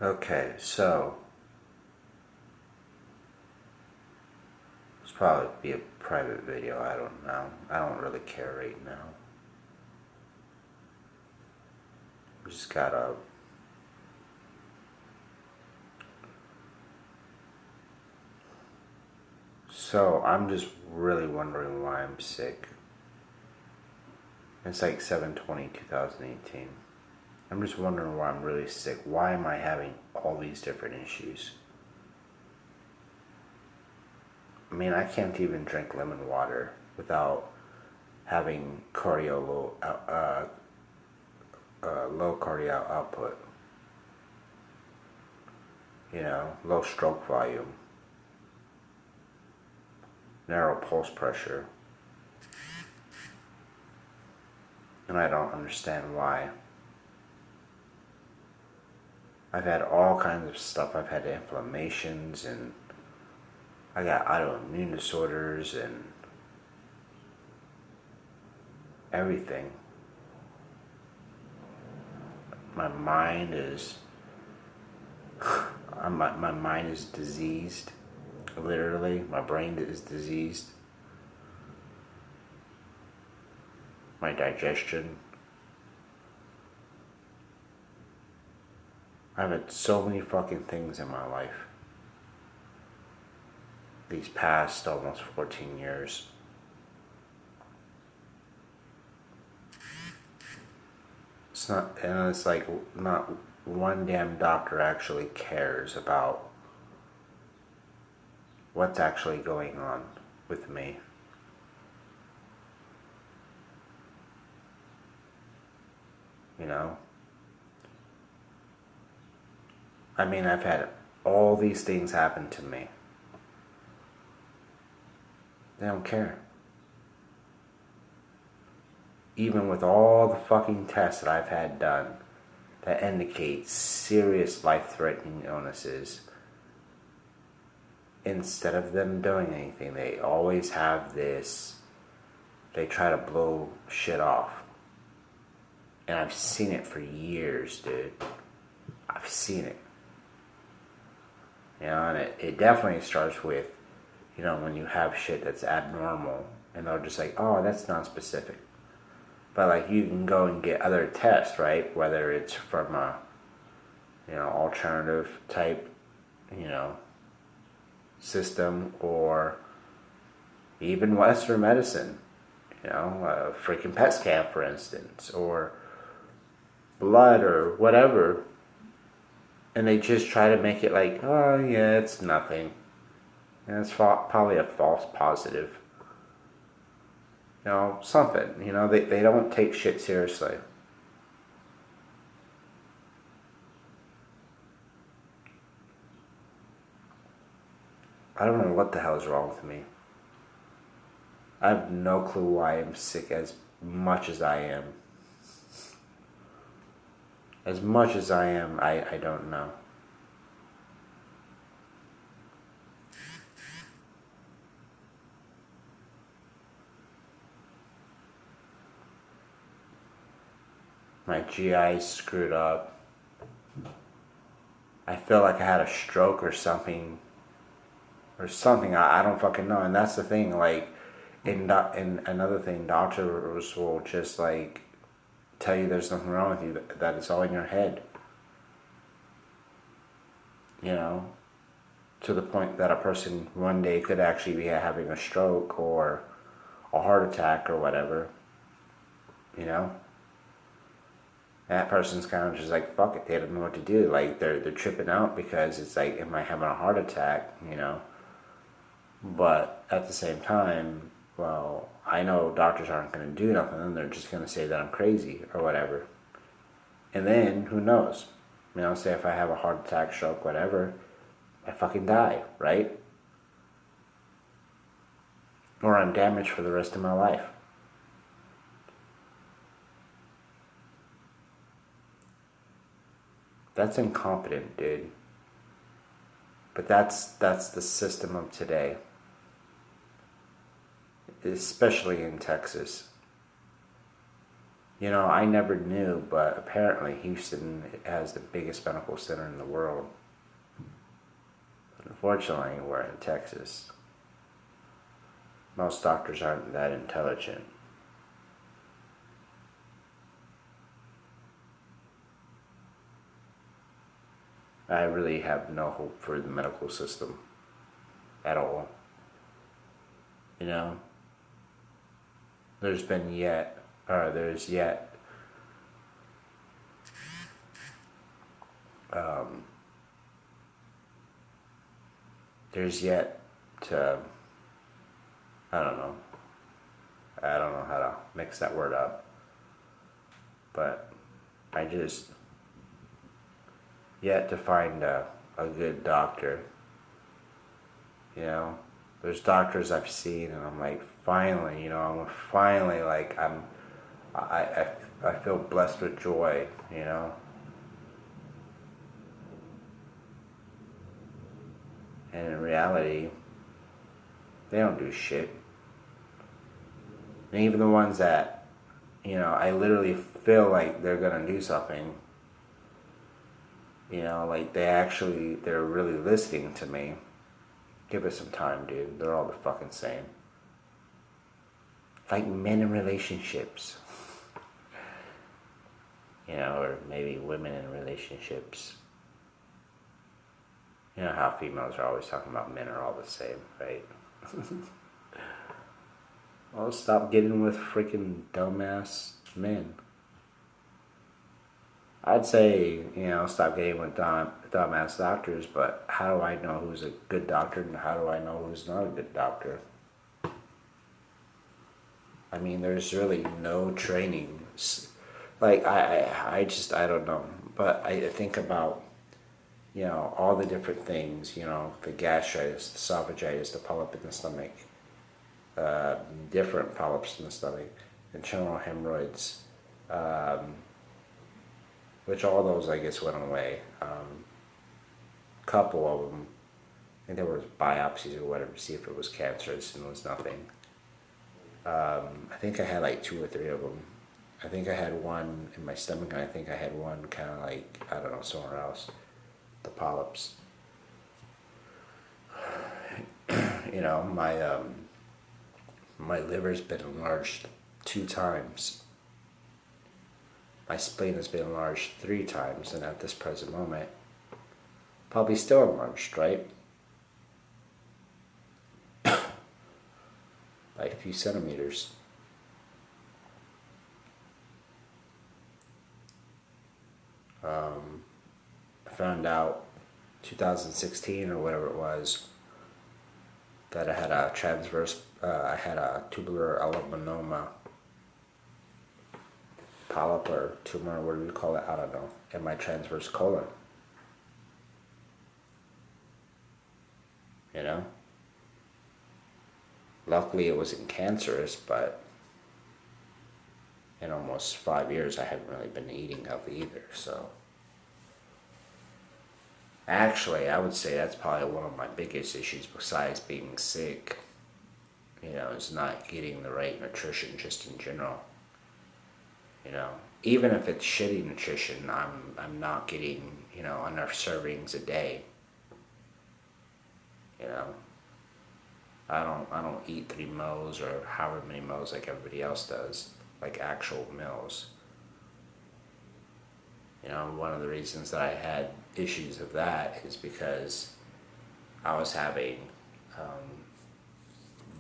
Okay, so this probably be a private video. I don't know. I don't really care right now. Just gotta. So I'm just really wondering why I'm sick. It's like 7/20/2018. I'm just wondering why I'm really sick. Why am I having all these different issues? I mean, I can't even drink lemon water without having low cardio output. Low stroke volume, narrow pulse pressure, and I don't understand why. I've had all kinds of stuff. I've had inflammations, and I got autoimmune disorders and everything. My mind is my mind is diseased. Literally, my brain is diseased. My digestion. I've had so many fucking things in my life. These past almost 14 years. It's like not one damn doctor actually cares about what's actually going on with me. You know? I mean, I've had all these things happen to me. They don't care. Even with all the fucking tests that I've had done that indicate serious life-threatening illnesses, instead of them doing anything, they always have this, they try to blow shit off. And I've seen it for years, dude. I've seen it. And it definitely starts with, when you have shit that's abnormal, and they're just like, oh, that's non-specific. But like, you can go and get other tests, right? Whether it's from a, alternative type, system, or even Western medicine, a freaking PET scan, for instance, or blood or whatever. And they just try to make it like, oh yeah, it's nothing. And it's probably a false positive. Something. They don't take shit seriously. I don't know what the hell is wrong with me. I have no clue why I'm sick as much as I am. As much as I am, I don't know. My GI's screwed up. I feel like I had a stroke or something. I don't fucking know. And that's the thing, like, in another thing, doctors will just, like, tell you there's nothing wrong with you, that it's all in your head. To the point that a person one day could actually be having a stroke or a heart attack or whatever. That person's kind of just like, fuck it, they don't know what to do. Like, they're tripping out because it's like, am I having a heart attack, But at the same time, well, I know doctors aren't going to do nothing, and they're just going to say that I'm crazy or whatever. And then, who knows? Say if I have a heart attack, stroke, whatever, I fucking die, right? Or I'm damaged for the rest of my life. That's incompetent, dude. But that's the system of today. Especially in Texas. You know, I never knew, but apparently Houston has the biggest medical center in the world. Unfortunately, we're in Texas. Most doctors aren't that intelligent. I really have no hope for the medical system at all. You know, there's been yet, or there's yet, um, there's yet to, I don't know, I don't know how to mix that word up, but I just yet to find a good doctor. You know, there's doctors I've seen, and I'm like, finally, you know, I'm finally like I feel blessed with joy. You know, and in reality, they don't do shit. And even the ones that, you know, I literally feel like they're gonna do something. You know, like they're really listening to me. Give it some time, dude. They're all the fucking same. Like men in relationships. You know, or maybe women in relationships. You know how females are always talking about men are all the same, right? Well, stop getting with freaking dumbass men. I'd say, you know, stop getting with dumbass doctors, but how do I know who's a good doctor and how do I know who's not a good doctor? I mean, there's really no training. Like, I don't know. But I think about, you know, all the different things, you know, the gastritis, the esophagitis, the polyp in the stomach, different polyps in the stomach, internal hemorrhoids, which all those I guess went away. Couple of them, I think there was biopsies or whatever to see if it was cancerous, and it was nothing. I think I had like 2 or 3 of them. I think I had one in my stomach, and I think I had one kind of like, I don't know, somewhere else. The polyps. You know, my liver's been enlarged 2 times. My spleen has been enlarged 3 times, and at this present moment, probably still enlarged, right? By a few centimeters. I found out 2016 or whatever it was that I had I had a tubular adenoma polyp or tumor, what do you call it? I don't know. In my transverse colon. You know? Luckily it wasn't cancerous, but in almost 5 years I haven't really been eating healthy either, so. Actually, I would say that's probably one of my biggest issues besides being sick. You know, is not getting the right nutrition just in general. You know, even if it's shitty nutrition, I'm not getting, you know, enough servings a day. You know, I don't eat 3 meals or however many meals like everybody else does, like actual meals. You know, one of the reasons that I had issues of that is because I was having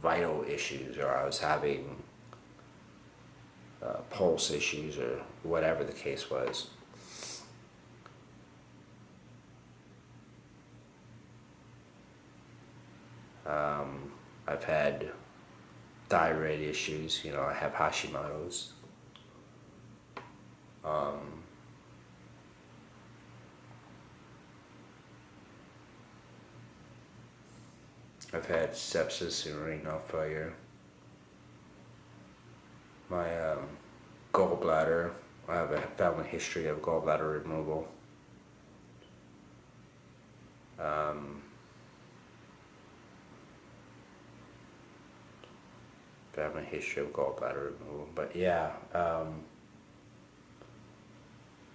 vital issues, or I was having pulse issues, or whatever the case was. I've had thyroid issues. You know, I have Hashimoto's. I've had sepsis and renal failure. My gallbladder, I have a family history of gallbladder removal. Family history of gallbladder removal. But yeah,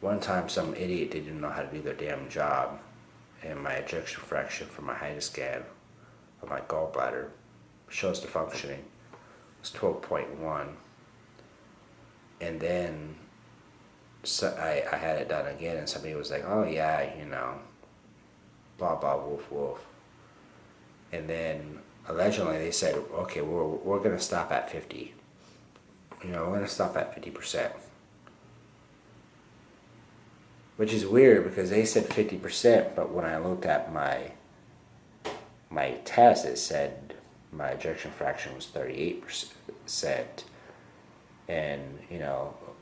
one time some idiot didn't know how to do their damn job, and my ejection fraction from my HIDA scan of my gallbladder shows the functioning was 12.1. And then so I had it done again, and somebody was like, oh yeah, blah blah wolf wolf. And then allegedly they said, okay, we're gonna stop at 50. We're gonna stop at 50%. Which is weird because they said 50%, but when I looked at my test, it said my ejection fraction was 38%, and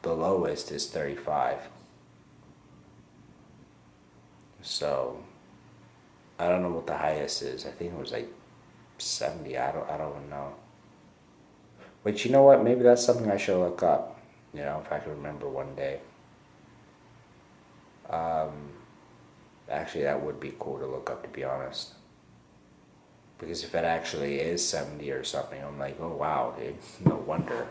the lowest is 35. So I don't know what the highest is. I think it was like 70. I don't even know. But you know what? Maybe that's something I should look up. If I can remember one day. Actually, that would be cool to look up, to be honest. Because if it actually is 70 or something, I'm like, oh wow, dude, no wonder.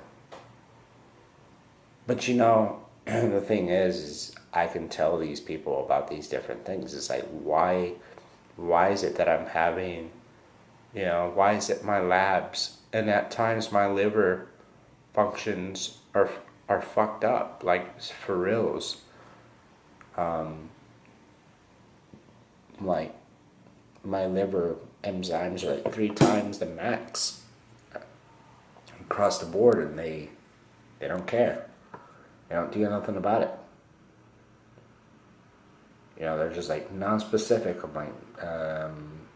But the thing is I can tell these people about these different things. It's like, why is it that I'm having, why is it my labs and at times my liver functions are fucked up, like for reals. Like my liver enzymes are like 3 times the max across the board, and they don't care. They don't do nothing about it. They're just like non-specific. I'm like,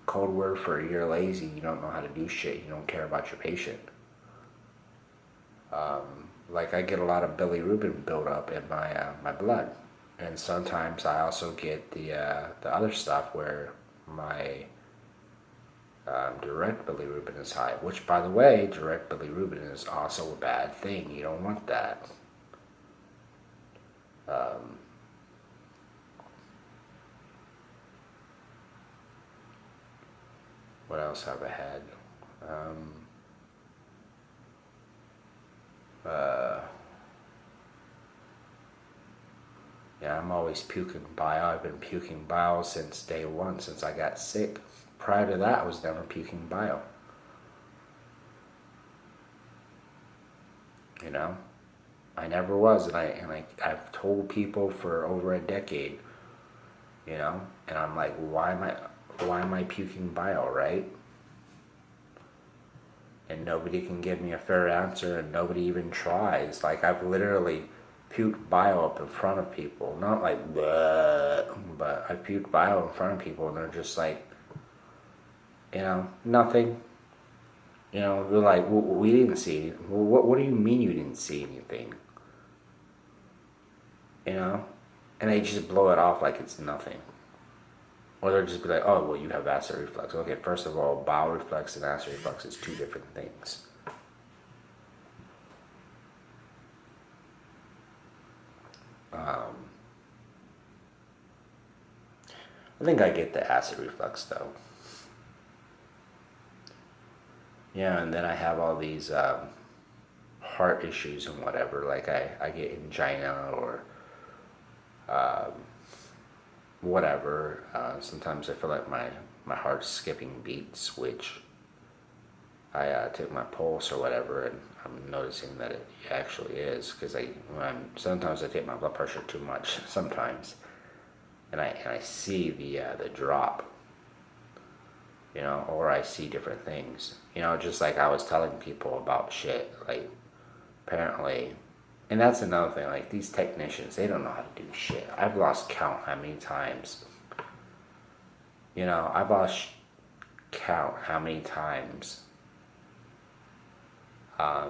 code word for you're lazy. You don't know how to do shit. You don't care about your patient. Like I get a lot of bilirubin buildup in my blood. And sometimes I also get the other stuff where my direct bilirubin is high. Which, by the way, direct bilirubin is also a bad thing. You don't want that. What else have I had? Yeah, I'm always puking bile. I've been puking bile since day one, since I got sick. Prior to that, I was never puking bile. I never was, and I've told people for over a decade, and I'm like, why am I puking bile, right? And nobody can give me a fair answer, and nobody even tries. Like, I've literally puked bile up in front of people. Not like, bleh, but I puked bile in front of people, and they're just like, nothing. They're like, well, we didn't see anything. Well, what do you mean you didn't see anything? And they just blow it off like it's nothing. Or they'll just be like, oh, well, you have acid reflux. Okay, first of all, bowel reflux and acid reflux is 2 different things. I think I get the acid reflux, though. Yeah, and then I have all these heart issues and whatever. Like I get angina or whatever. Sometimes I feel like my heart's skipping beats, which I take my pulse or whatever, and I'm noticing that it actually is, because sometimes I take my blood pressure too much sometimes, and I see the drop, or I see different things, just like I was telling people about shit, like apparently. And that's another thing, like these technicians, they don't know how to do shit. I've lost count how many times. I've lost count how many times. I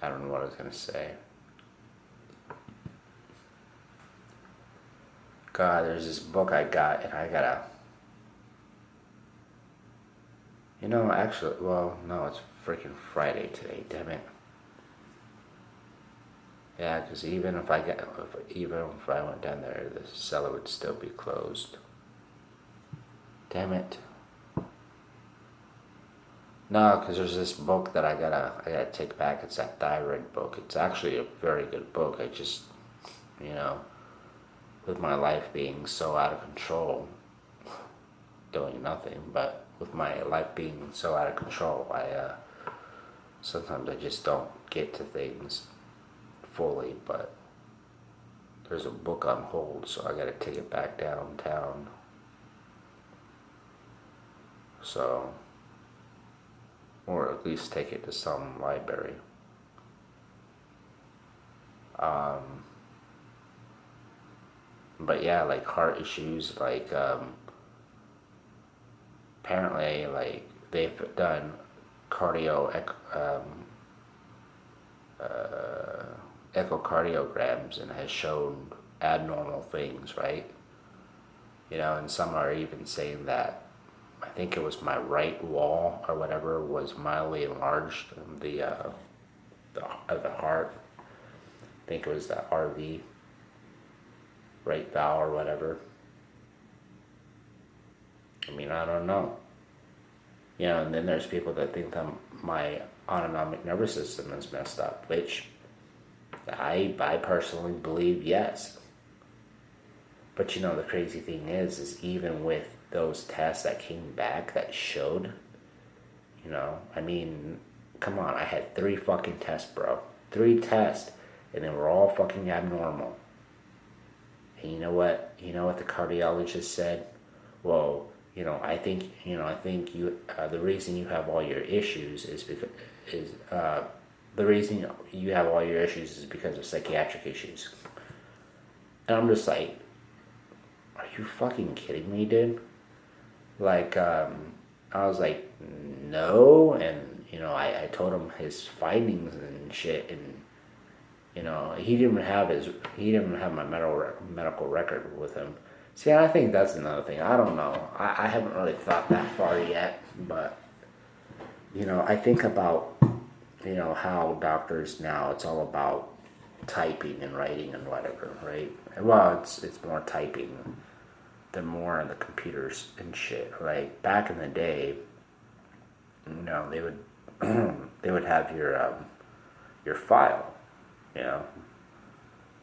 don't know what I was going to say. God, there's this book I got, and I gotta... actually, well, no, it's freaking Friday today, damn it. Yeah, because even if I went down there, the cellar would still be closed. Damn it. No, because there's this book that I gotta take back. It's that thyroid book. It's actually a very good book. I just, you know, with my life being so out of control, doing nothing, but with my life being so out of control, I sometimes I just don't get to things fully. But there's a book on hold, so I gotta take it back downtown. So, or at least take it to some library. Um, but yeah, like heart issues, like apparently, like they've done cardio uh, echocardiograms and has shown abnormal things, right? You know, and some are even saying that I think it was my right wall or whatever was mildly enlarged. The heart. I think it was the RV, right valve or whatever. I mean, I don't know. You know, and then there's people that think that my autonomic nervous system is messed up, which I personally believe yes. But you know, the crazy thing is even with those tests that came back that showed, you know, I mean, come on, I had 3 fucking tests, bro. 3 tests, and they were all fucking abnormal. And you know what? You know what the cardiologist said? Well, I think you. The reason you have all your issues is because is the reason you have all your issues is because of psychiatric issues. And I'm just like, are you fucking kidding me, dude? Like, I was like, no, and I told him his findings and shit, and he didn't have my medical record with him. See, I think that's another thing. I don't know. I haven't really thought that far yet, but I think about how doctors now, it's all about typing and writing and whatever, right? Well, it's more typing than more on the computers and shit. Like back in the day, they would they would have your file, you know.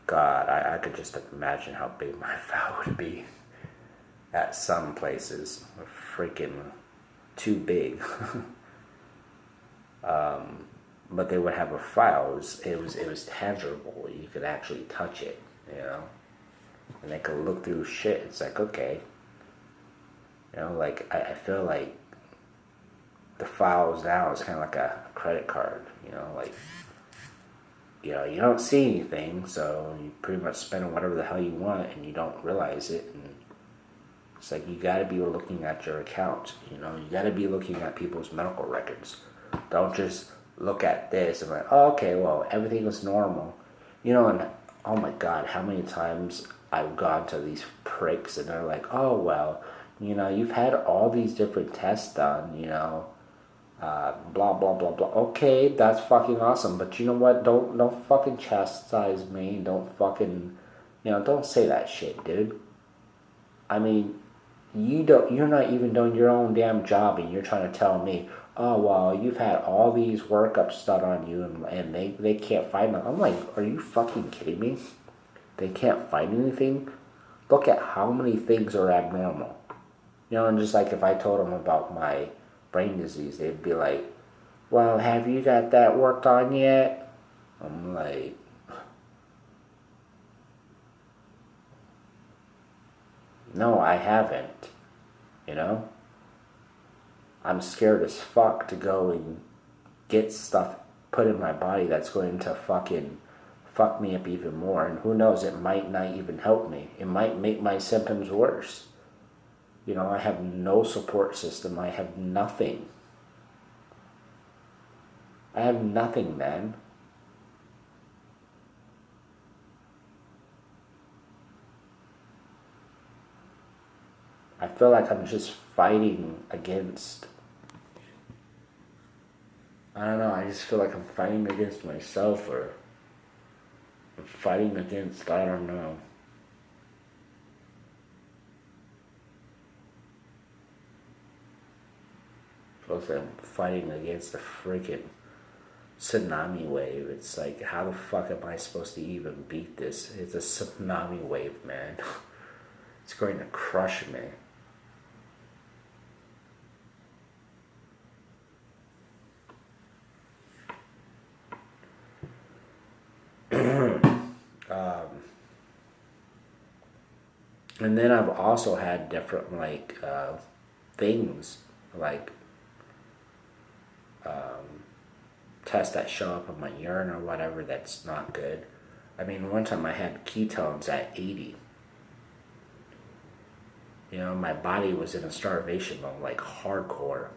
God, I could just imagine how big my file would be at some places. Freaking too big. But they would have a file. It was tangible. You could actually touch it, and they could look through shit. It's like, okay, like I feel like the files now is kind of like a credit card, like. You don't see anything, so you pretty much spend on whatever the hell you want, and you don't realize it. And it's like you got to be looking at your account. You got to be looking at people's medical records. Don't just look at this and like, oh, okay, well, everything is normal. And oh my God, how many times I've gone to these pricks, and they're like, oh, well, you've had all these different tests done, blah blah blah blah. Okay, that's fucking awesome, but you know what? Don't fucking chastise me. Don't fucking, don't say that shit, dude. I mean, you're not even doing your own damn job, and you're trying to tell me, oh well, you've had all these workups done on you, and they can't find them. I'm like, are you fucking kidding me? They can't find anything. Look at how many things are abnormal. And just like if I told them about my brain disease, they'd be like, well, have you got that worked on yet? I'm like, no, I haven't. I'm scared as fuck to go and get stuff put in my body that's going to fucking fuck me up even more. And who knows, it might not even help me. It might make my symptoms worse. I have no support system. I have nothing. I have nothing, man. I feel like I'm just fighting against... I don't know, I just feel like I'm fighting against myself, or I'm fighting against, I don't know. Both of them fighting against the freaking tsunami wave. It's like, how the fuck am I supposed to even beat this? It's a tsunami wave, man. It's going to crush me. And then I've also had different things like tests that show up in my urine or whatever that's not good. I mean, one time I had ketones at 80. You know, my body was in a starvation mode, like hardcore.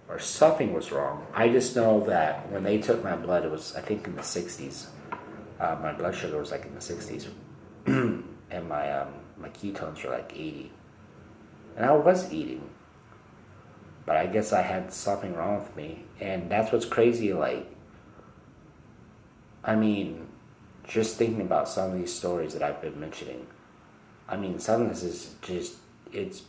Or something was wrong. I just know that when they took my blood, it was, I think, in the 60s. My blood sugar was like in the 60s. And my ketones were like 80. And I was eating. But I guess I had something wrong with me. And that's what's crazy, like, I mean, just thinking about some of these stories that I've been mentioning. I mean, some of this is just, it's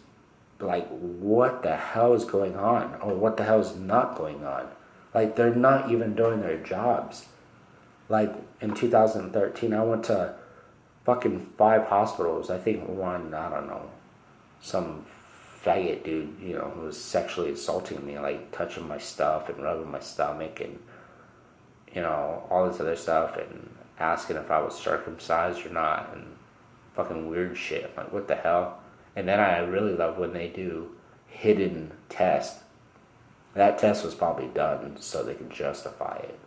like, what the hell is going on? Or what the hell is not going on? Like, they're not even doing their jobs. Like, in 2013, I went to fucking 5 hospitals. I think one, I don't know, some faggot dude, you know, who was sexually assaulting me, like touching my stuff and rubbing my stomach and, you know, all this other stuff and asking if I was circumcised or not and fucking weird shit. I'm like, what the hell? And then I really love when they do hidden test. That test was probably done so they could justify it.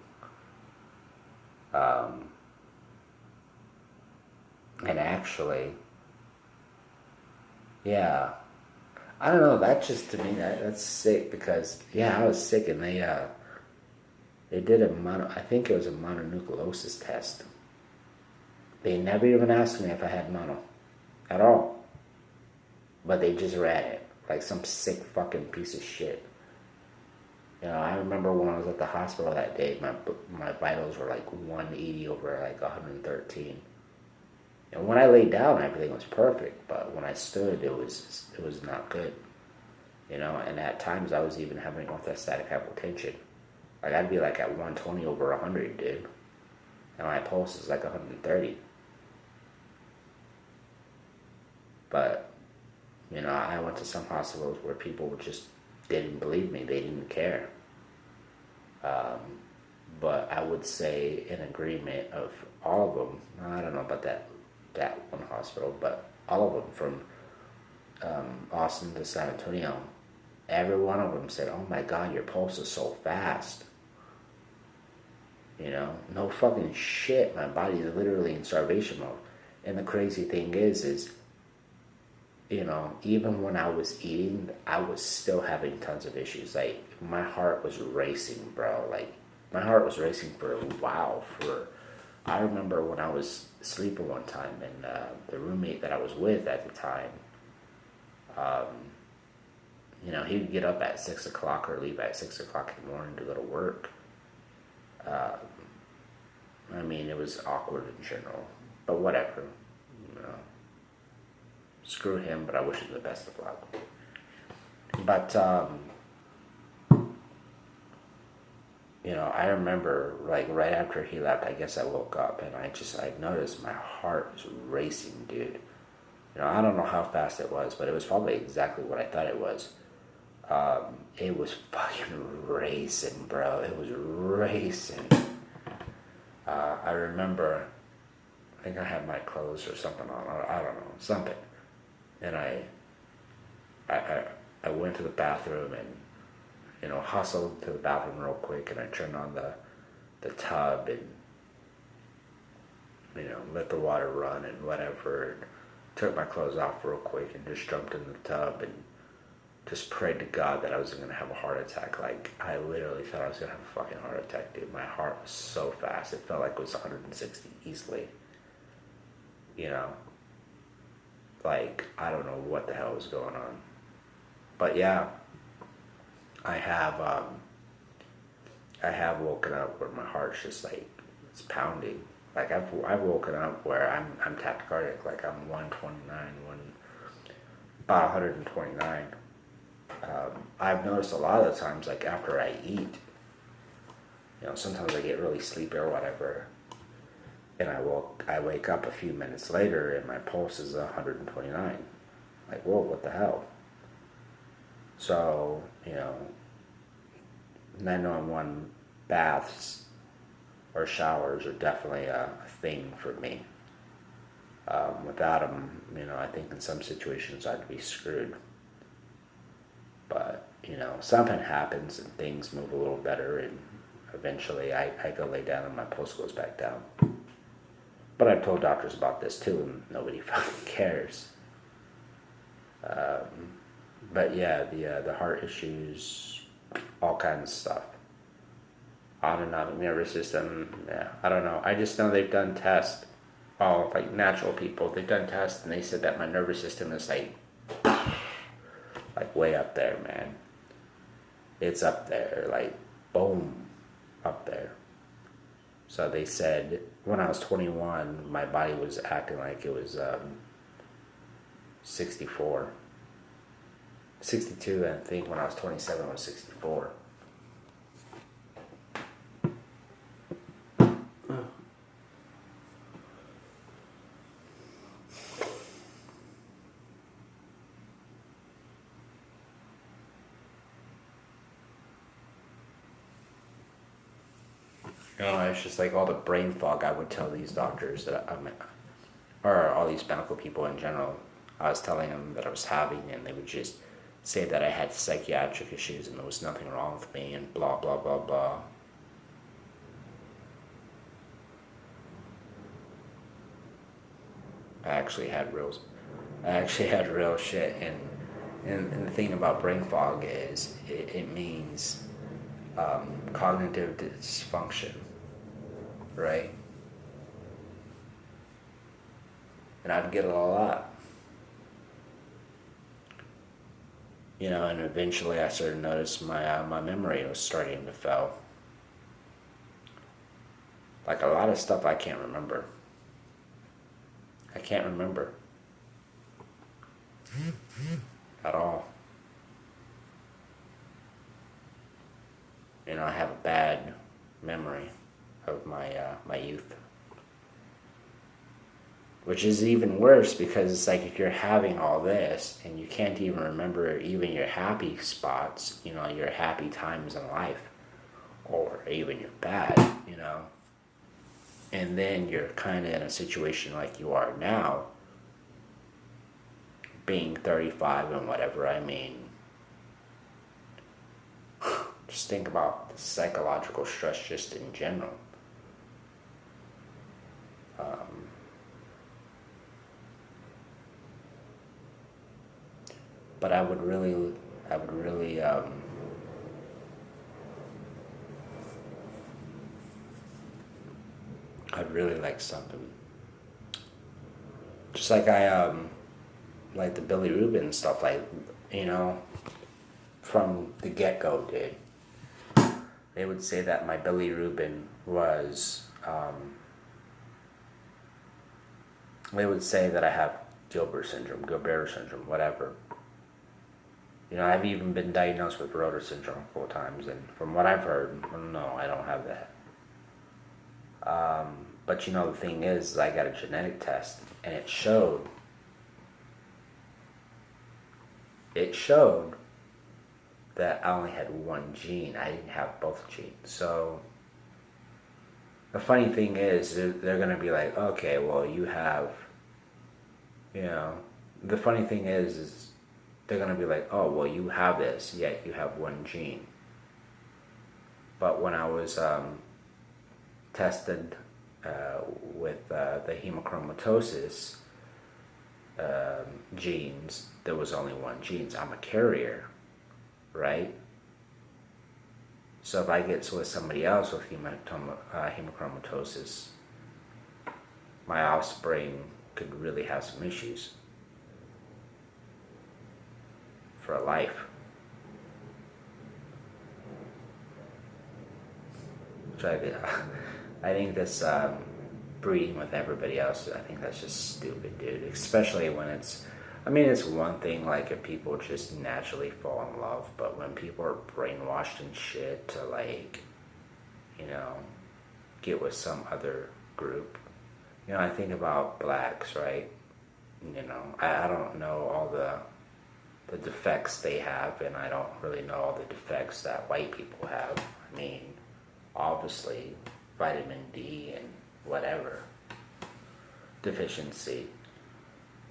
And actually, yeah, I don't know. That just, to me, that's sick because, yeah, I was sick and they did I think it was a mononucleosis test. They never even asked me if I had mono at all. But they just ran it like some sick fucking piece of shit. You know, I remember when I was at the hospital that day, my vitals were like 180 over like 113. And when I laid down, everything was perfect. But when I stood, it was not good. You know, and at times I was even having orthostatic hypotension. Like, I'd be like at 120 over 100, dude. And my pulse is like 130. But, you know, I went to some hospitals where people just didn't believe me. They didn't care. But I would say in agreement of all of them, I don't know about that one hospital, but all of them from Austin to San Antonio, every one of them said, oh my God, your pulse is so fast. You know, no fucking shit. My body is literally in starvation mode. And the crazy thing is, you know, even when I was eating, I was still having tons of issues. Like, my heart was racing, bro. Like, my heart was racing for a while. I remember when I was sleeping one time, and the roommate that I was with at the time, you know, he'd get up at 6 o'clock or leave at 6 o'clock in the morning to go to work. I mean, it was awkward in general, but whatever, you know. Screw him, but I wish him the best of luck. But, you know, I remember, like, right after he left, I guess I woke up, and I noticed my heart was racing, dude. You know, I don't know how fast it was, but it was probably exactly what I thought it was. It was fucking racing, bro. It was racing. I remember, I think I had my clothes or something on, or I don't know, something. And I went to the bathroom and, you know, hustled to the bathroom real quick, and I turned on the tub and, you know, let the water run and whatever. And took my clothes off real quick and just jumped in the tub and just prayed to God that I wasn't going to have a heart attack. Like, I literally thought I was going to have a fucking heart attack, dude. My heart was so fast. It felt like it was 160 easily. You know? Like, I don't know what the hell was going on. But yeah, I have woken up where my heart's just like, it's pounding. Like, I've woken up where I'm tachycardic, like I'm 129, about 129. I've noticed a lot of the times, like after I eat, sometimes I get really sleepy or whatever, and I wake up a few minutes later and my pulse is 129. Like, whoa, what the hell? So, 911 baths or showers are definitely a thing for me. Without them, I think in some situations I'd be screwed. But, something happens and things move a little better, and eventually I go lay down and my pulse goes back down. But I've told doctors about this too, and nobody fucking cares. But yeah, the heart issues, all kinds of stuff. Autonomic nervous system, yeah, I don't know. I just know they've done tests, all like natural people, they've done tests and they said that my nervous system is like way up there, man. It's up there, like boom, up there. So they said when I was 21, my body was acting like it was 64. 62, and I think when I was 27 it was 64. It's just like all the brain fog I would tell these doctors or all these medical people in general. I was telling them that I was having, and they would just say that I had psychiatric issues and there was nothing wrong with me and blah, blah, blah, blah. I actually had real shit, and the thing about brain fog is it means cognitive dysfunction, right? And I'd get it a lot. And eventually I started to notice my memory was starting to fail. Like a lot of stuff I can't remember. I can't remember. At all. I have a bad memory of my youth. Which is even worse because it's like if you're having all this and you can't even remember even your happy spots, your happy times in life, or even your bad, and then you're kind of in a situation like you are now, being 35 and whatever, just think about the psychological stress just in general. But I'd really like something. Just like I like the Billy Rubin stuff, from the get-go, dude. They would say that my Billy Rubin was, they would say that I have Gilbert syndrome, whatever. I've even been diagnosed with Rotor syndrome 4 times, and from what I've heard, no, I don't have that. But the thing is, I got a genetic test, and it showed that I only had one gene. I didn't have both genes. So the funny thing is, they're going to be like, okay, well, you have, the funny thing is they're going to be like, oh, well, you have this, yet you have one gene. But when I was tested with the hemochromatosis genes, there was only one gene. I'm a carrier, right? So if I get with somebody else with hemochromatosis, my offspring could really have some issues for life. So I think this breeding with everybody else, I think that's just stupid, dude. Especially when it's I mean, it's one thing like if people just naturally fall in love, but when people are brainwashed and shit to like, you know, get with some other group. You know, I think about blacks, right? You know, I don't know all the defects they have, and I don't really know all the defects that white people have. I mean, obviously, vitamin D and whatever deficiency,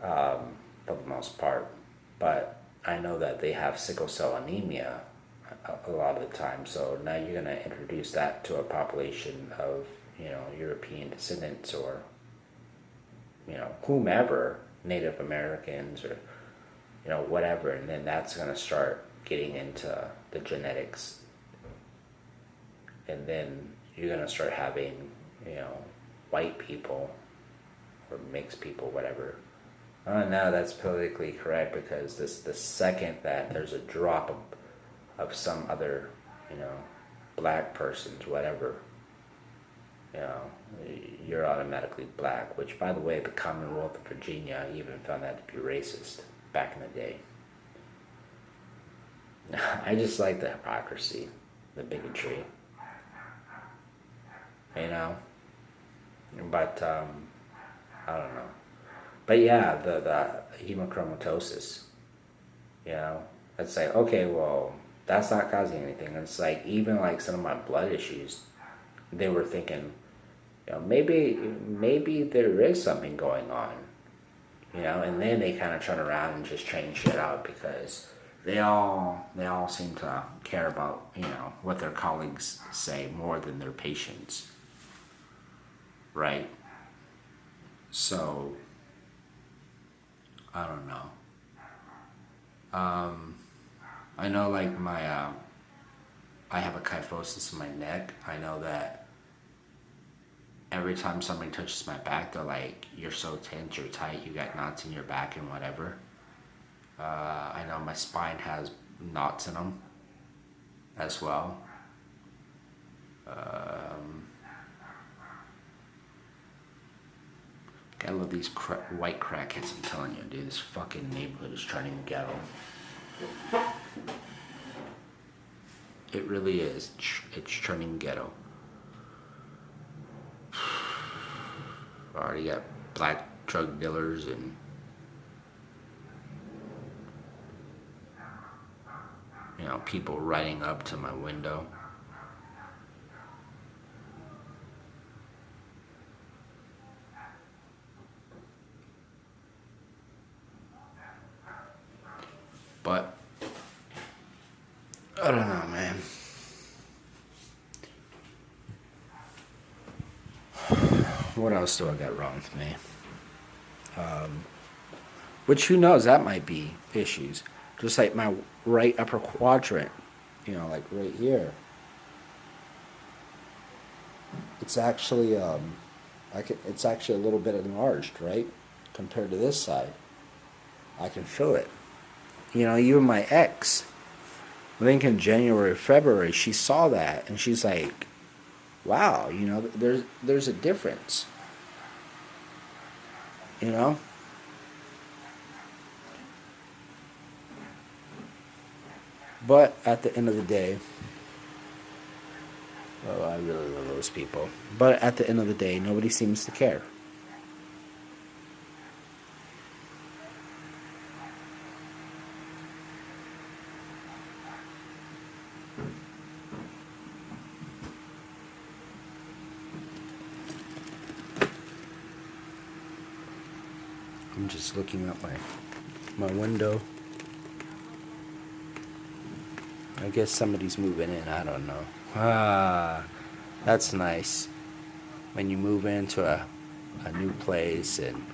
for the most part. But I know that they have sickle cell anemia a lot of the time. So now you're going to introduce that to a population of, you know, European descendants or, you know, whomever, Native Americans or, you know, whatever. And then that's going to start getting into the genetics. And then you're going to start having, you know, white people or mixed people, whatever. I don't know, that's politically correct because the second that there's a drop of some other, you know, black persons, whatever, you know, you're automatically black, which, by the way, the Commonwealth of Virginia even found that to be racist back in the day. I just like the hypocrisy, the bigotry, you know, but, I don't know. But yeah, the hemochromatosis, you know, it's like, okay, well, that's not causing anything. It's like, even like some of my blood issues, they were thinking, you know, maybe there is something going on, you know, and then they kind of turn around and just change shit out because they all seem to care about, you know, what their colleagues say more than their patients, right? So, I don't know. I know like I have a kyphosis in my neck. I know that every time somebody touches my back, they're like, you're so tense, you're tight, you got knots in your back and whatever. I know my spine has knots in them as well. I love these white crackheads, I'm telling you, dude. This fucking neighborhood is turning ghetto. It really is. It's turning ghetto. I already got black drug dealers and, you know, people riding up to my window. But I don't know, man. What else do I got wrong with me? Which, who knows, that might be issues. Just like my right upper quadrant, you know, like right here. It's actually, it's actually a little bit enlarged, right? Compared to this side. I can feel it. You know, even my ex, I think in January, February, she saw that and she's like, wow, you know, there's a difference. You know? But at the end of the day, oh, I really love those people. But at the end of the day, nobody seems to care. I'm just looking out my window. I guess somebody's moving in. I don't know. Ah, that's nice. When you move into a new place and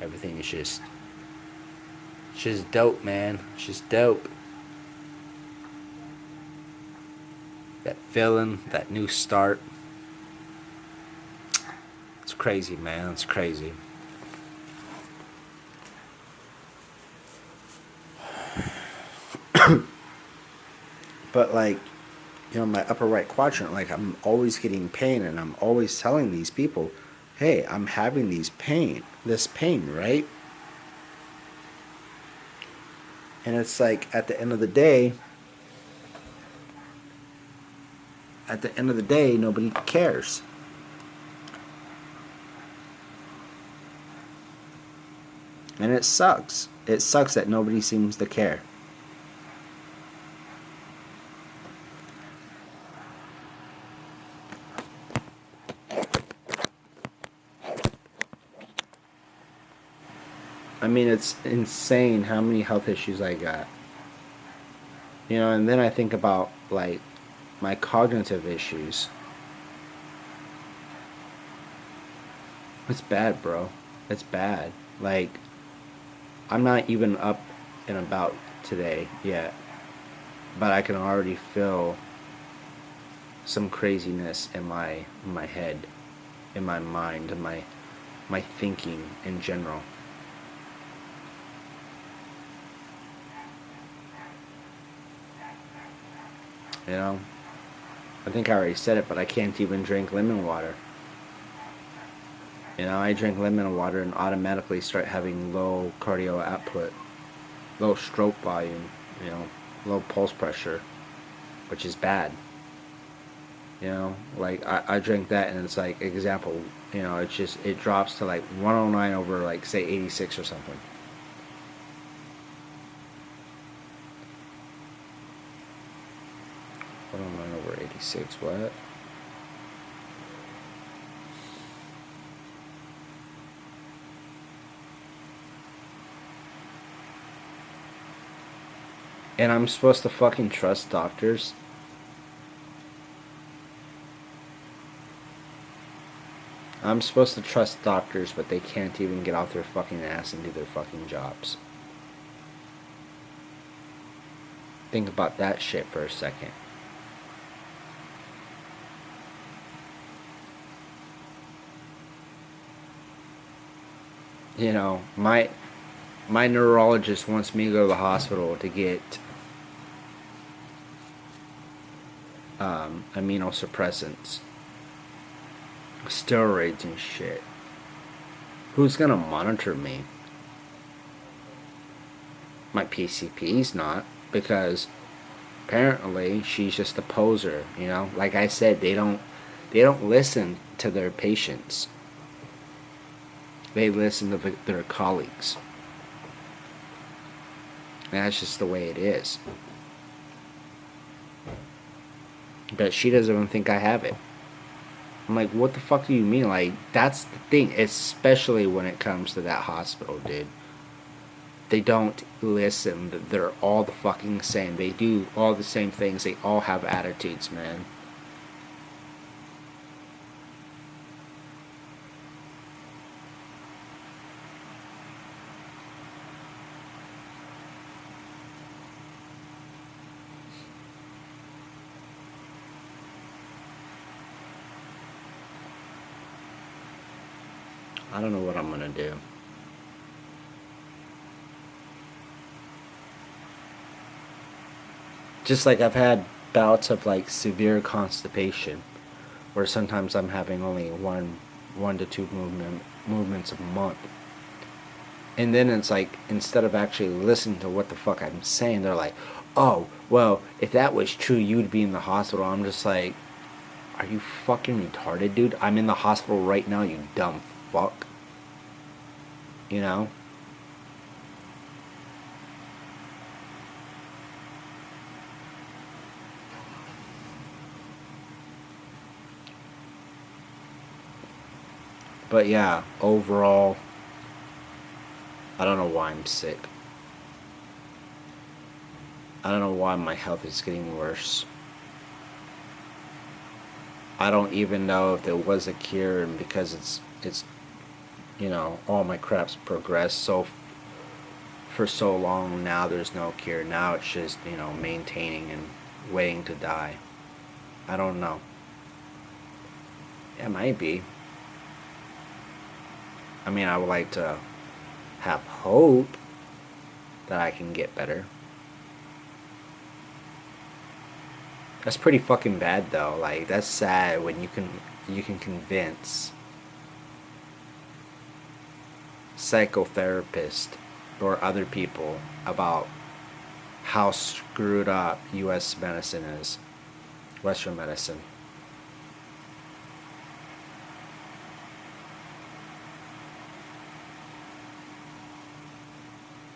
everything is just dope, man. It's just dope. That feeling, that new start. It's crazy, man. It's crazy. But like, you know, my upper right quadrant, like I'm always getting pain and I'm always telling these people, hey, I'm having this pain, right? And it's like at the end of the day, nobody cares. And it sucks. It sucks that nobody seems to care. I mean, it's insane how many health issues I got. You know, and then I think about, like, my cognitive issues. It's bad, bro. It's bad. Like, I'm not even up and about today yet, but I can already feel some craziness in my head, in my mind, in my thinking in general. You know, I think I already said it, but I can't even drink lemon water. You know, I drink lemon water and automatically start having low cardio output, low stroke volume, you know, low pulse pressure, which is bad. You know, like I drink that and it's like, example, you know, it's just, it drops to like 109 over like say 86 or something. One oh nine over 86, what? And I'm supposed to fucking trust doctors? I'm supposed to trust doctors, but they can't even get off their fucking ass and do their fucking jobs. Think about that shit for a second. You know, my neurologist wants me to go to the hospital to get immunosuppressants, steroids and shit. Who's gonna monitor me? My PCP's not, because apparently she's just a poser. You know, like I said, they don't listen to their patients. They listen to their colleagues. And that's just the way it is. But she doesn't even think I have it. I'm like, what the fuck do you mean? Like, that's the thing, especially when it comes to that hospital, dude. They don't listen. They're all the fucking same. They do all the same things. They all have attitudes, man. I don't know what I'm gonna do. Just like I've had bouts of like severe constipation, where sometimes I'm having only one to two movements a month. And then it's like, instead of actually listening to what the fuck I'm saying, they're like, oh, well, if that was true, you'd be in the hospital. I'm just like, are you fucking retarded, dude? I'm in the hospital right now, you dumb fuck. You know? But yeah, overall, I don't know why I'm sick. I don't know why my health is getting worse. I don't even know if there was a cure, and because it's you know, all my crap's progressed so for so long, now there's no cure. Now it's just, you know, maintaining and waiting to die. I don't know. It might be. I mean, I would like to have hope that I can get better. That's pretty fucking bad though. Like, that's sad when you can convince psychotherapists or other people about how screwed up U.S. medicine is, Western medicine.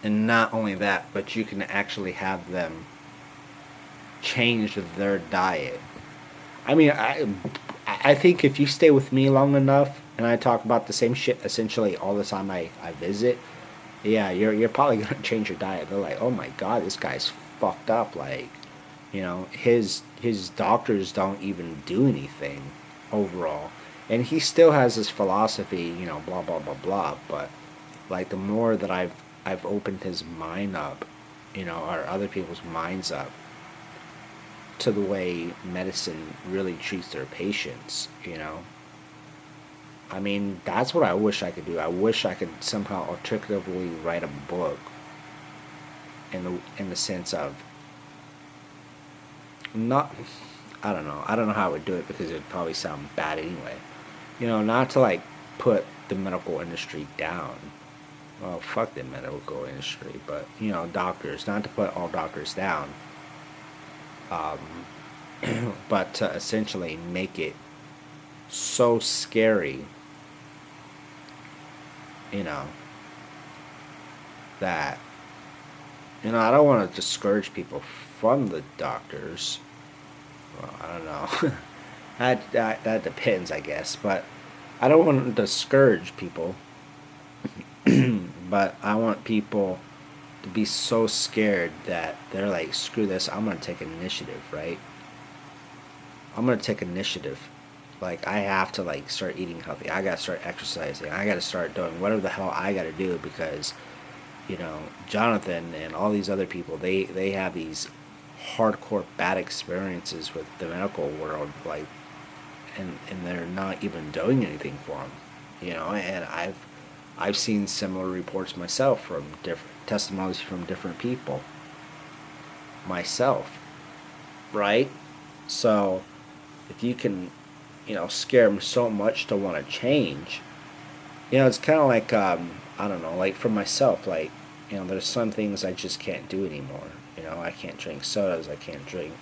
And not only that, but you can actually have them change their diet. I mean, I think if you stay with me long enough and I talk about the same shit essentially all the time I visit, yeah, you're probably gonna change your diet. They're like, oh my god, this guy's fucked up. Like, his doctors don't even do anything overall, and he still has this philosophy, blah blah blah blah. But like the more that I've opened his mind up, or other people's minds up to the way medicine really treats their patients. I mean, that's what I wish I could do. I wish I could somehow articulately write a book in the sense of not. I don't know. I don't know how I would do it because it would probably sound bad anyway. Not to like put the medical industry down. Well, fuck the medical industry, but doctors. Not to put all doctors down, um, but to essentially make it so scary, you know, that I don't want to discourage people from the doctors. Well, I don't know. that depends, I guess. But I don't want to discourage people. But I want people to be so scared that they're like, screw this, I'm going to take initiative, right? I'm going to take initiative. Like, I have to, like, start eating healthy. I got to start exercising. I got to start doing whatever the hell I got to do because, Jonathan and all these other people, they have these hardcore bad experiences with the medical world, like, and they're not even doing anything for them, and I've seen similar reports myself from different testimonies from different people myself, right? So if you can, scare them so much to want to change, it's kind of like, I don't know, like for myself, like, there's some things I just can't do anymore. I can't drink sodas, I can't drink,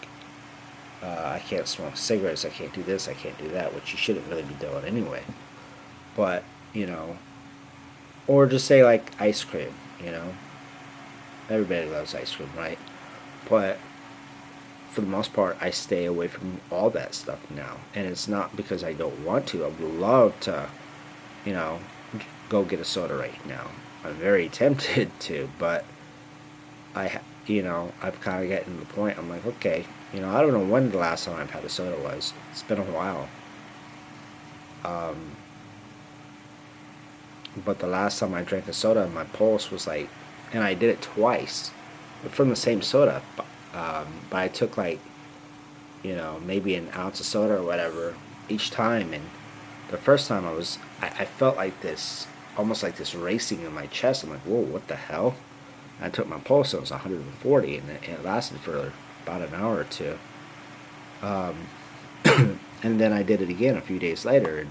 I can't smoke cigarettes, I can't do this, I can't do that, which you shouldn't really be doing anyway. But, or just say like ice cream, everybody loves ice cream, right? But for the most part, I stay away from all that stuff now. And it's not because I don't want to. I would love to, you know, go get a soda right now. I'm very tempted to, but I've kind of gotten to the point. I'm like, okay, I don't know when the last time I've had a soda was. It's been a while. But the last time I drank a soda, my pulse was like, and I did it twice, from the same soda. But I took like, maybe an ounce of soda or whatever each time. And the first time I felt like this, almost like this racing in my chest. I'm like, whoa, what the hell? And I took my pulse, it was 140, and it lasted for about an hour or two. And then I did it again a few days later, and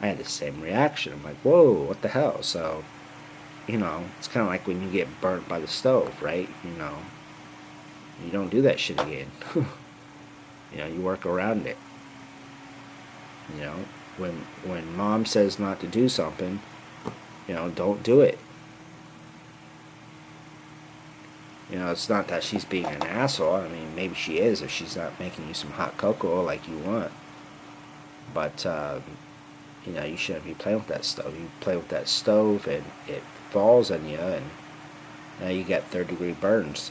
I had the same reaction. I'm like, whoa, what the hell? So, it's kind of like when you get burnt by the stove, right? You don't do that shit again. You work around it. When mom says not to do something, don't do it. It's not that she's being an asshole. I mean, maybe she is if she's not making you some hot cocoa like you want. But, you shouldn't be playing with that stove. You play with that stove and it falls on you, and now you got third-degree burns.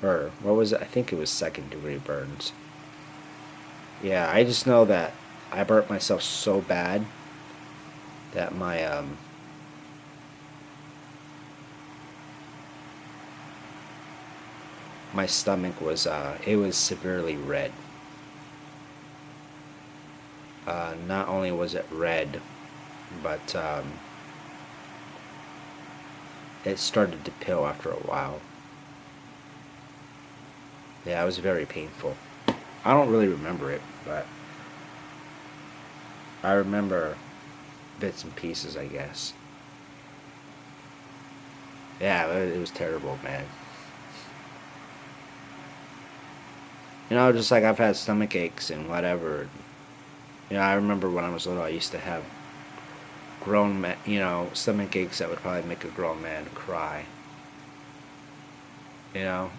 Or, what was it? I think it was second-degree burns. Yeah, I just know that I burnt myself so bad that my stomach was, it was severely red. Not only was it red, but it started to peel after a while. Yeah, it was very painful. I don't really remember it, but I remember bits and pieces, I guess. Yeah, it was terrible, man. just like I've had stomach aches and whatever. I remember when I was little, I used to have stomach aches that would probably make a grown man cry. You know,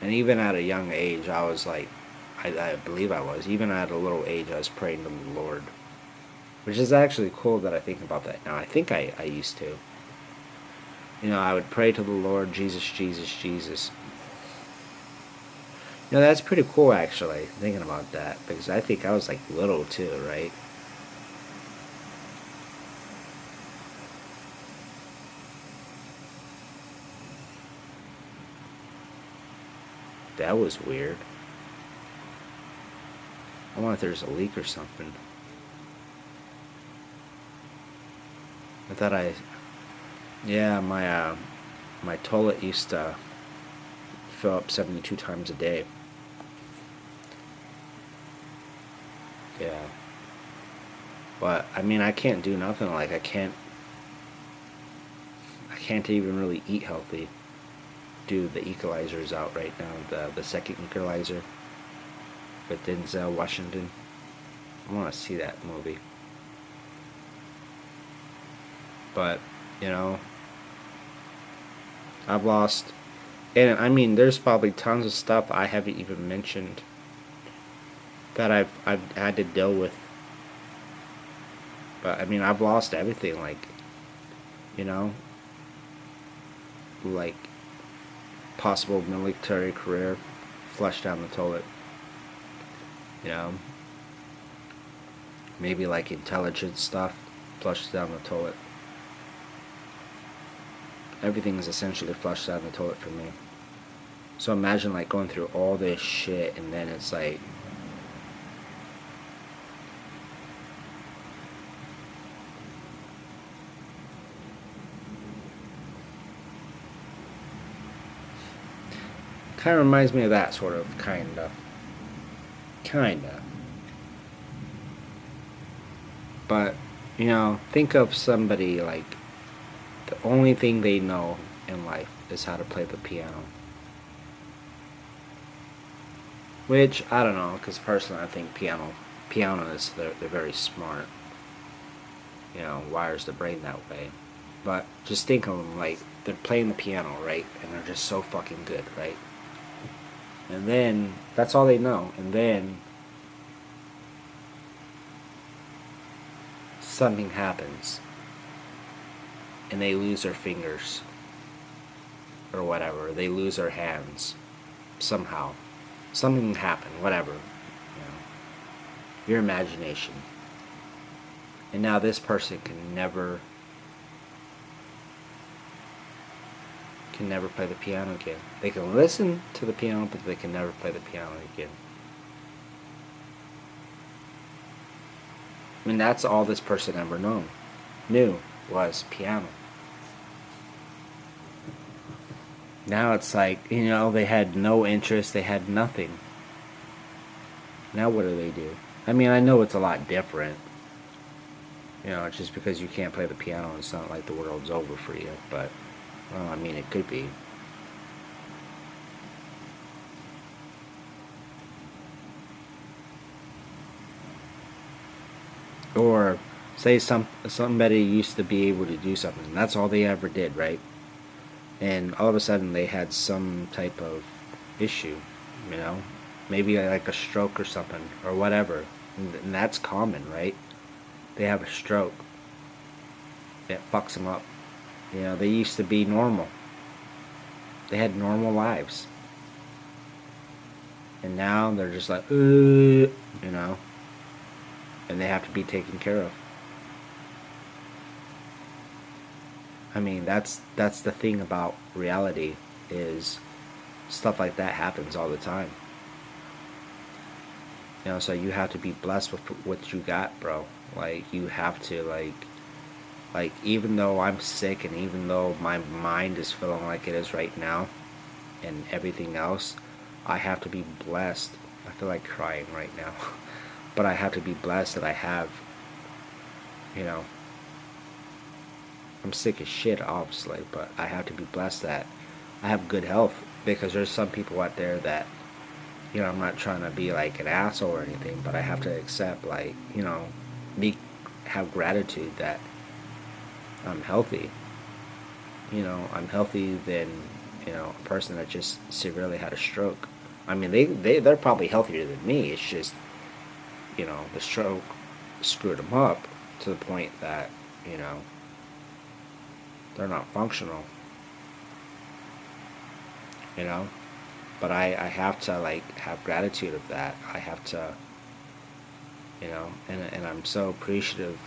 and even at a young age, I was like, I believe I was. Even at a little age, I was praying to the Lord. Which is actually cool that I think about that now. I think I used to. I would pray to the Lord, Jesus, Jesus, Jesus. That's pretty cool actually, thinking about that. Because I think I was like little too, right? That was weird. I wonder if there's a leak or something. I thought yeah, my toilet used to fill up 72 times a day. Yeah. But I mean, I can't do nothing. Like I can't even really eat healthy. Dude, the Equalizer's out right now. The second Equalizer with Denzel Washington. I want to see that movie. But I've lost, and I mean, there's probably tons of stuff I haven't even mentioned that I've had to deal with. But I mean, I've lost everything. You know, like possible military career, flushed down the toilet. You know, maybe like intelligence stuff, flushed down the toilet. Everything is essentially flushed down the toilet for me. So imagine like going through all this shit and then it's like kind of reminds me of that sort of kinda. But think of somebody like the only thing they know in life is how to play the piano. Which, I don't know, because personally I think pianists, they're very smart. Wires the brain that way. But just think of them like they're playing the piano, right? And they're just so fucking good, right? And then, that's all they know. And then, something happens. And they lose their fingers. Or whatever. They lose their hands. Somehow. Something happened, whatever. Your imagination. And now this person can never play the piano again. They can listen to the piano, but they can never play the piano again. I mean, that's all this person ever knew was piano. Now it's like, they had no interest, they had nothing. Now what do? I mean, I know it's a lot different. Just because you can't play the piano, it's not like the world's over for you, but, well, I mean, it could be. Or, say somebody used to be able to do something, and that's all they ever did, right? And all of a sudden they had some type of issue, maybe like a stroke or something, or whatever, and that's common, right? They have a stroke. It fucks them up. They used to be normal. They had normal lives. And now they're just like, and they have to be taken care of. I mean, that's the thing about reality, is stuff like that happens all the time. So you have to be blessed with what you got, bro. Like, you have to, like, even though I'm sick and even though my mind is feeling like it is right now and everything else, I have to be blessed. I feel like crying right now. But I have to be blessed that I have, I'm sick as shit, obviously, but I have to be blessed that I have good health, because there's some people out there that you know, I'm not trying to be like an asshole or anything, but I have to accept, like, you know, be have gratitude that I'm healthy. You know, I'm healthy than, you know, a person that just severely had a stroke. I mean, they're probably healthier than me. It's just, you know, the stroke screwed them up to the point that, you know, they're not functional, you know. But I have to, like, have gratitude of that. I have to, you know, and I'm so appreciative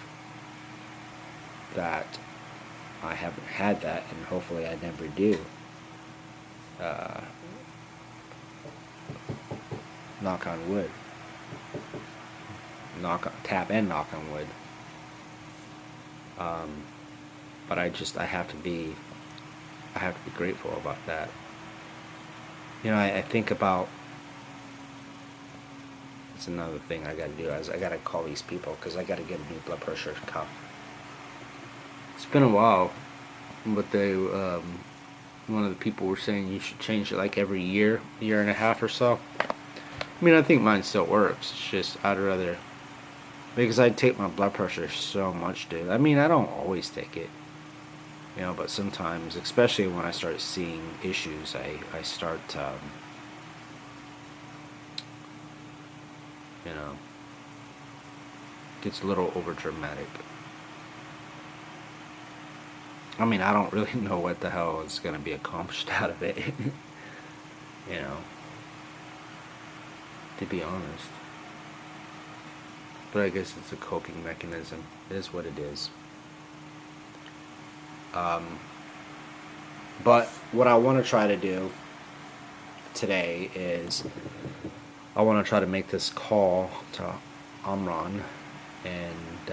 that I haven't had that, and hopefully I never do. Uh, Knock on wood. Tap and knock on wood. Um, but I have to be, grateful about that. You know, I think about, it's another thing I gotta do, is I gotta call these people, because I gotta get a new blood pressure cuff. It's been a while, but one of the people were saying you should change it like every year and a half or so. I mean, I think mine still works. It's just I'd rather, because I take my blood pressure so much, dude. I mean, I don't always take it, you know, but sometimes, especially when I start seeing issues, I start, you know, gets a little over dramatic. I mean, I don't really know what the hell is going to be accomplished out of it, you know, to be honest. But I guess it's a coping mechanism. It is what it is. But what I want to try to do today is I want to try to make this call to Amran, and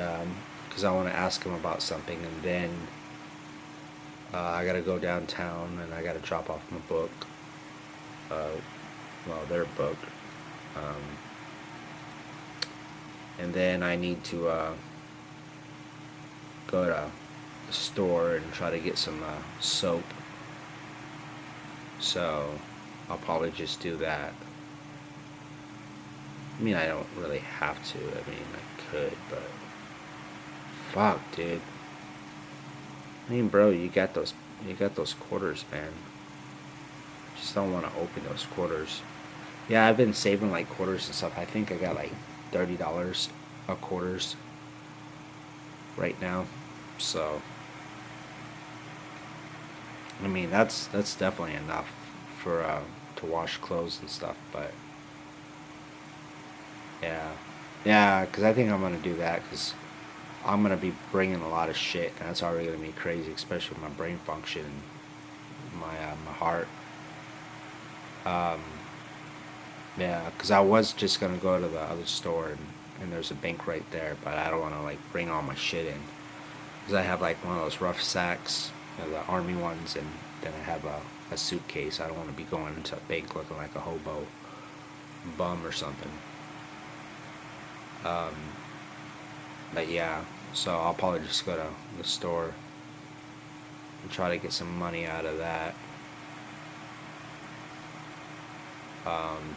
because I want to ask him about something, and then I got to go downtown and I got to drop off my book, well, their book, um, and then I need to go to the store and try to get some soap. So I'll probably just do that. I mean, I don't really have to. I mean, I could, but fuck, dude. I mean, bro, you got those quarters, man. Just don't want to open those quarters. Yeah, I've been saving like quarters and stuff. I think I got like $30 of quarters right now. So, I mean, that's definitely enough for to wash clothes and stuff. But yeah, because I think I'm gonna do that, because I'm gonna be bringing a lot of shit, and that's already gonna be crazy, especially with my brain function and my heart. Um, yeah, because I was just gonna go to the other store, and there's a bank right there, but I don't want to like bring all my shit in, because I have like one of those rough sacks, you know, the army ones, and then I have a suitcase. I don't want to be going into a bank looking like a hobo bum or something. Um, but yeah, so I'll probably just go to the store and try to get some money out of that. Um,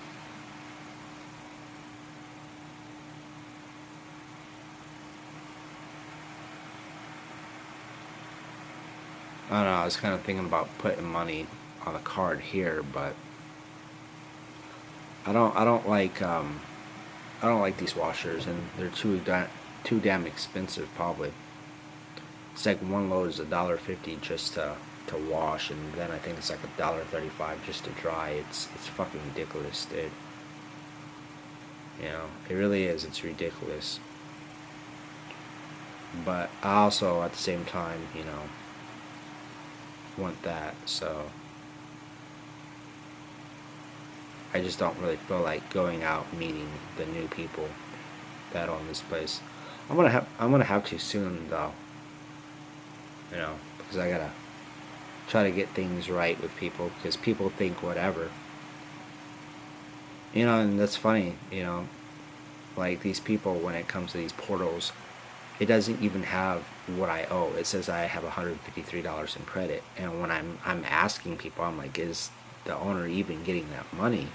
I don't know. I was kind of thinking about putting money on a card here, but I don't like I don't like these washers, and they're too damn expensive. Probably it's like one load is $1.50 just to wash, and then I think it's like $1.35 just to dry. It's fucking ridiculous, dude. You know, it really is. It's ridiculous. But I also, at the same time, you know, want that. So I just don't really feel like going out meeting the new people that own this place. I'm gonna have to soon though. You know, because I gotta try to get things right with people, because people think whatever. You know, and that's funny. You know, like these people, when it comes to these portals, it doesn't even have what I owe. It says I have $153 in credit, and when I'm asking people, I'm like, is the owner even getting that money?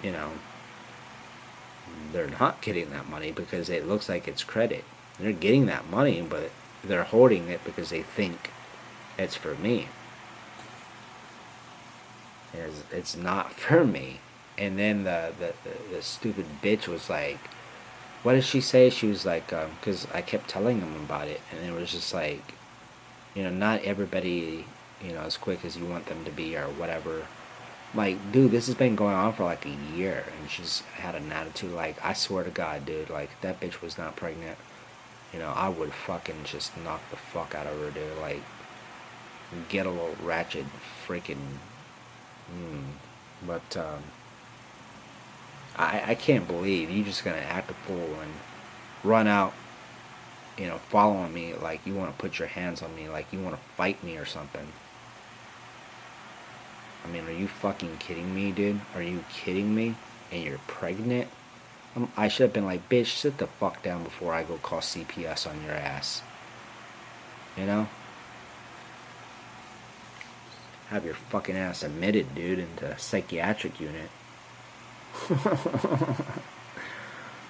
you know, they're not getting that money because it looks like it's credit. They're getting that money, but they're hoarding it because they think it's for me. It's not for me. And then the stupid bitch was like, what did she say? She was like, because I kept telling them about it, and it was just like, not everybody, as quick as you want them to be or whatever. Like, dude, this has been going on for like a year, and she's had an attitude like, I swear to God, dude, like, if that bitch was not pregnant, I would fucking just knock the fuck out of her, dude. Like, get a little ratchet freaking. But, I can't believe you just gonna act a fool and run out, following me like you want to put your hands on me, like you want to fight me or something. I mean, are you fucking kidding me, dude? Are you kidding me? And you're pregnant? I should have been like, bitch, sit the fuck down before I go call CPS on your ass. You know? Have your fucking ass admitted, dude, into a psychiatric unit.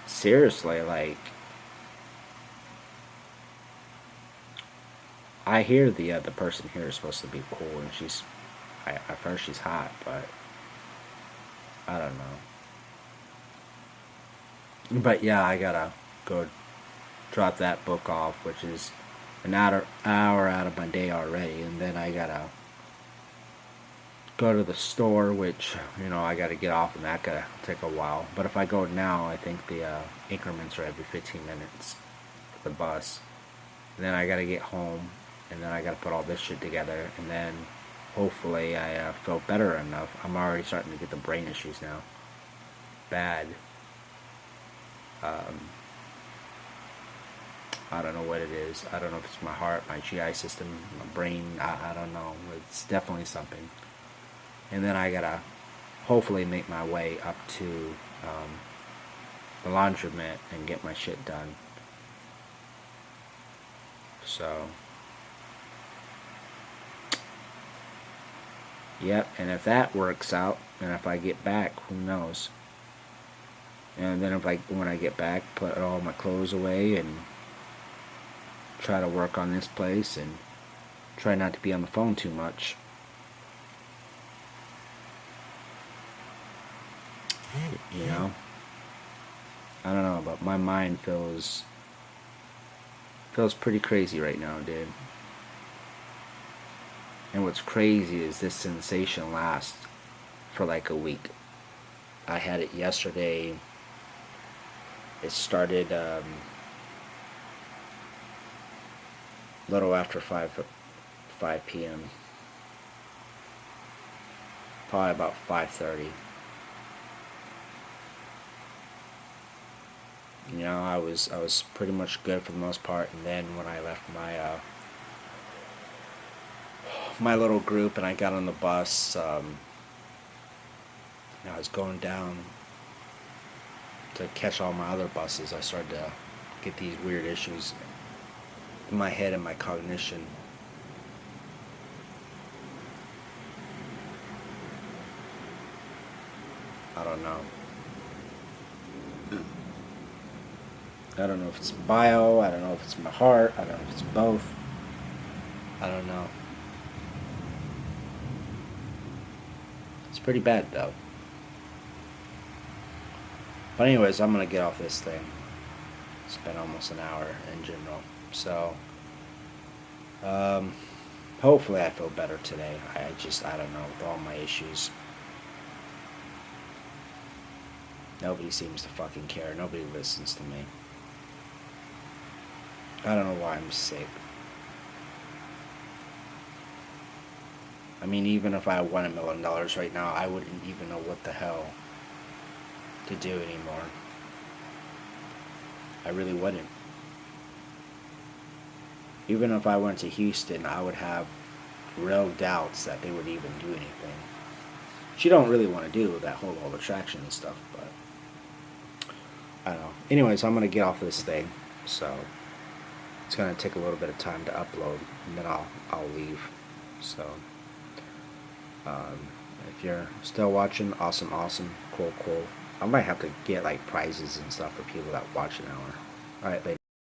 Seriously, like, I hear the person here is supposed to be cool, and I've heard she's hot, but I don't know. But yeah, I gotta go drop that book off, which is an hour out of my day already, and then I gotta go to the store, which I gotta get off, and that gotta take a while. But if I go now, I think the increments are every 15 minutes for the bus. And then I gotta get home, and then I gotta put all this shit together, and then hopefully I feel better enough. I'm already starting to get the brain issues now. Bad. I don't know what it is. I don't know if it's my heart, my GI system, my brain. I don't know. It's definitely something. And then I gotta hopefully make my way up to the laundromat and get my shit done. So, yep. And if that works out, and if I get back, who knows? And then when I get back, put all my clothes away and try to work on this place and try not to be on the phone too much. I don't know, but my mind feels pretty crazy right now, dude. And what's crazy is this sensation lasts for like a week. I had it yesterday. It started little after 5 p.m. Probably about 5:30. I was pretty much good for the most part, and then when I left my little group and I got on the bus, I was going down to catch all my other buses. I started to get these weird issues in my head and my cognition. I don't know. I don't know if it's bio, I don't know if it's my heart, I don't know if it's both. I don't know. It's pretty bad though. But anyways, I'm gonna get off this thing. It's been almost an hour in general. So hopefully I feel better today. I don't know, with all my issues. Nobody seems to fucking care. Nobody listens to me. I don't know why I'm sick. I mean, even if I won $1 million right now, I wouldn't even know what the hell to do anymore. I really wouldn't. Even if I went to Houston, I would have real doubts that they would even do anything. She don't really want to do that whole law of attraction and stuff, but I don't know. Anyways, I'm gonna get off this thing, so it's gonna take a little bit of time to upload, and then I'll leave. So if you're still watching, awesome. Cool. I might have to get like prizes and stuff for people that watch an hour. All right, later.